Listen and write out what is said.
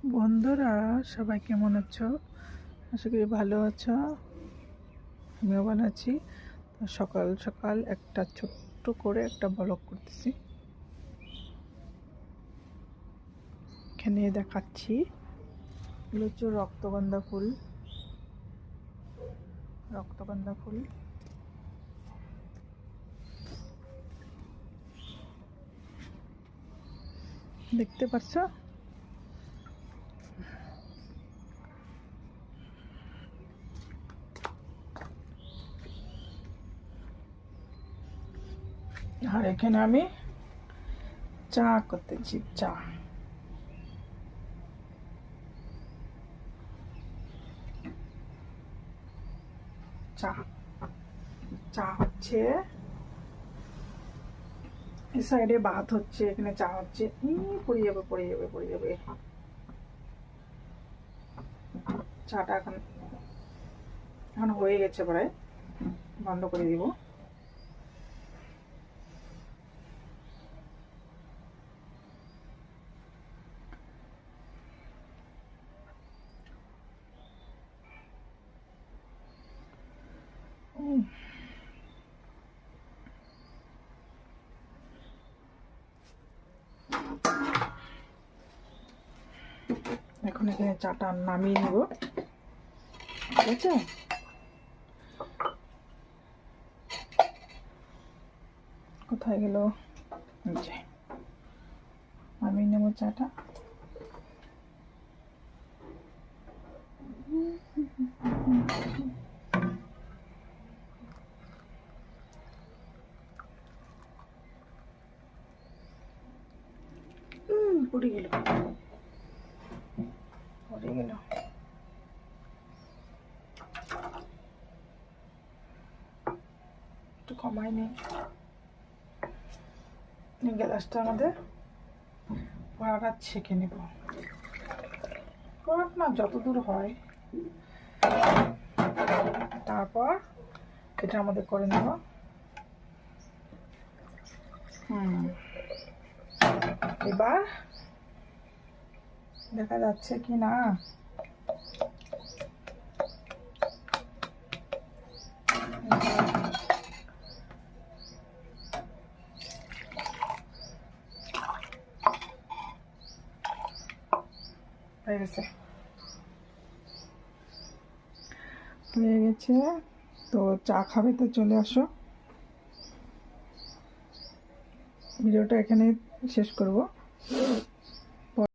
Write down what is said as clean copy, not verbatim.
বন্ধুরা, সবাই কেমন আছো? আশা করি ভালো আছো। আমিও ভালো আছি। তো সকাল সকাল একটা ছোট্ট করে একটা ব্লগ করতেছি। এখানে দেখাচ্ছি এগুলো হচ্ছে রক্তগন্ধা ফুল। রক্তগন্ধা ফুল দেখতে পাচ্ছ? আর এখানে আমি চা করতেছি। চা চা চা হচ্ছে, এই সাইডে ভাত হচ্ছে, এখানে চা হচ্ছে। পড়ে যাবে পড়ে যাবে পড়ে যাবে। চাটা এখন এখন হয়ে গেছে, প্রায় বন্ধ করে দিব। এখন এখানে চাটা নামিয়ে নিব, ঠিক আছে? কোথায় গেল? নামিয়ে নেব চাটা। পড়ে গেল পড়ে গেল। একটু কমাই নেই গ্যাসটা, আমাদের পড়াটা ছেঁকে নেব। পড়াট না যতদূর হয়, তারপর এটা আমাদের করে নেব। এবার দেখা যাচ্ছে কি না, হয়ে গেছে হয়ে গেছে। তো চা খাবে তো চলে আসো। ভিডিওটা এখানে শেষ করব।